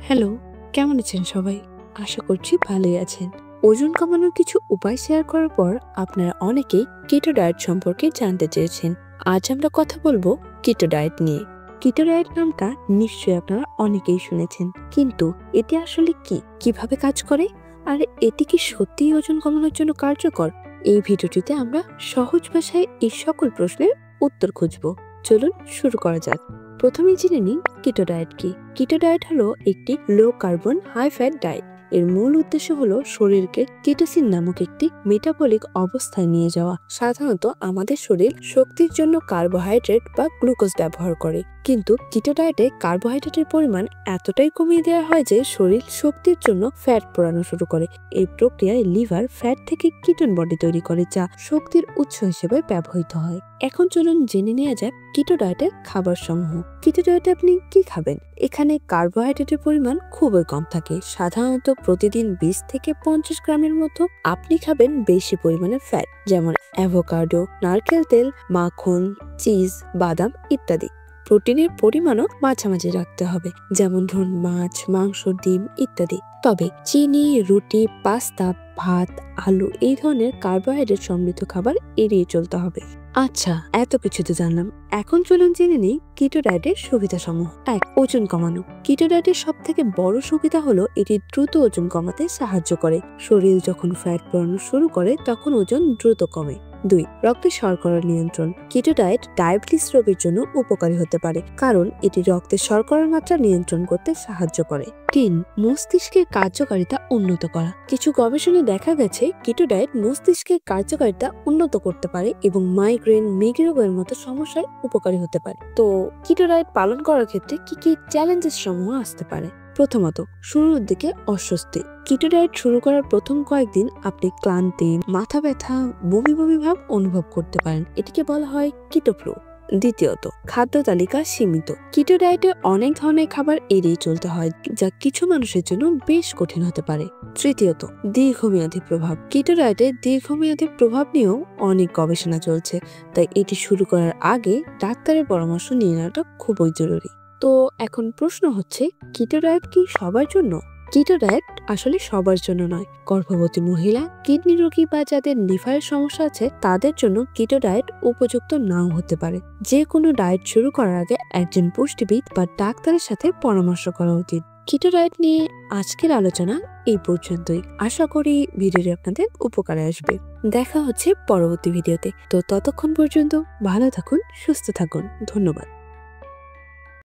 Hello, কেমন আছেন সবাই? আশা করছি ভালোই আছেন। ওজন কমানোর কিছু উপায় শেয়ার করার পর আপনারা অনেকেই কিটো ডায়েট সম্পর্কে জানতে চেয়েছেন। আজ আমরা কথা বলবো কিটো ডায়েট নিয়ে। কিটো ডায়েট নামটা নিশ্চয়ই আপনারা অনেকেই শুনেছেন, কিন্তু এটি আসলে কি, কিভাবে কাজ করে, আর এটি কি সত্যিই ওজন কমানোর জন্য কার্যকর? এই ভিডিওটিতে আমরা সহজ ভাষায় এই সকল প্রশ্নের উত্তর খুঁজব। চলুন শুরু করা যাক। প্রথমেই জেনে নিন কিটো ডায়েট কি। কিটো ডায়েট হলো একটি low carbon high fat diet. এর মূল উদ্দেশ্য হলো শরীরকে কিটোসিন নামক একটি মেটাবলিক অবস্থায় নিয়ে যাওয়া। সাধারণত আমাদের শরীর শক্তির জন্য কার্বোহাইড্রেট বা গ্লুকোজ ব্যবহার করে, কিন্তু কিটো ডায়েটে কার্বোহাইড্রেটের পরিমাণ এতটাই কমিয়ে দেওয়া হয় যে শরীর শক্তির জন্য ফ্যাট পোড়ানো শুরু করে। এই প্রক্রিয়ায় লিভার ফ্যাট থেকে কিটোন বডি তৈরি করে, যা শক্তির উৎস হিসেবে ব্যবহৃত হয়। এখন চলুন জেনে নেওয়া যাক কিটো ডায়েটের খাবার সমূহ। কিটো ডায়েটে আপনি কি খাবেন? এখানে কার্বোহাইড্রেটের পরিমাণ খুবই কম থাকে। সাধারণত প্রতিদিন 20 থেকে 50 গ্রামের মতো। আপনি খাবেন বেশি পরিমাণে ফ্যাট, যেমন অ্যাভোকাডো, নারকেল তেল, মাখন, চিজ, বাদাম ইত্যাদি। প্রোটিনের পরিমাণও মাঝামাঝি রাখতে হবে, যেমন ধরুন মাছ, মাংস, ডিম ইত্যাদি। তবে চিনি, রুটি, পাস্তা, ভাত, আলু এই ধরনের কার্বোহাইড্রেট সমৃদ্ধ খাবার এড়িয়ে চলতে হবে। আচ্ছা, এত কিছু তো জানলাম। এখন চলুন জেনে নিই কিটো ডায়েটের সুবিধা সমূহ। 1. ওজন কমানো। কিটো ডায়েটের সব থেকে বড় সুবিধা হলো এটি দ্রুত ওজন কমাতে সাহায্য করে। শরীর যখন ফ্যাট পোড়ানো শুরু করে তখন ওজন দ্রুত কমে। 2. রক্তে শর্করা নিয়ন্ত্রণ। কিটো ডায়েট ডায়াবেটিস রোগের জন্য উপকারী হতে পারে, কারণ এটি রক্তে শর্করার মাত্রা নিয়ন্ত্রণ করতে সাহায্য করে। 3. মস্তিষ্কের কার্যকারিতা উন্নত করা। কিছু গবেষণায় দেখা গেছে কিটো ডায়েট মস্তিষ্কের কার্যকারিতা উন্নত করতে পারে এবং মাইগ্রেন, মৃগরোগের মতো সমস্যায় উপকারী হতে পারে। তো কিটো ডায়েট পালন করার ক্ষেত্রে কি কি চ্যালেঞ্জেস সমূহ আসতে পারে? প্রথমত, শুরুর দিকে অস্বস্তি। কিটো ডায়েট শুরু করার প্রথম কয়েকদিন আপনি ক্লান্তি, মাথা ব্যথা, বমি বমি ভাব অনুভব করতে পারেন। এটিকে বলা হয় কিটো ফ্লু। দ্বিতীয়ত, খাদ্য তালিকা সীমিত। কিটো ডায়েটে অনেক ধরনের খাবার এড়িয়ে চলতে হয়, যা কিছু মানুষের জন্য বেশ কঠিন হতে পারে। তৃতীয়ত, দীর্ঘমেয়াদী প্রভাব। কিটো ডায়েটে দীর্ঘমেয়াদী প্রভাব নিয়েও অনেক গবেষণা চলছে, তাই এটি শুরু করার আগে ডাক্তারের পরামর্শ নিয়ে নেওয়াটা খুবই জরুরি। তো এখন প্রশ্ন হচ্ছে, কিটো ডায়েট কি সবার জন্য? কিটো ডায়েট আসলে সবার জন্য নয়। গর্ভবতী মহিলা, কিডনি রোগী বা যাদের লিভারের সমস্যা আছে তাদের জন্য কিটো ডায়েট উপযুক্ত নাও হতে পারে। যে কোনো ডায়েট শুরু করার আগে একজন পুষ্টিবিদ বা ডাক্তারের সাথে পরামর্শ করা উচিত। কিটো ডায়েট নিয়ে আজকের আলোচনা এই পর্যন্তই। আশা করি ভিডিওটি আপনাদের উপকারে আসবে। দেখা হচ্ছে পরবর্তী ভিডিওতে। তো ততক্ষণ পর্যন্ত ভালো থাকুন, সুস্থ থাকুন। ধন্যবাদ।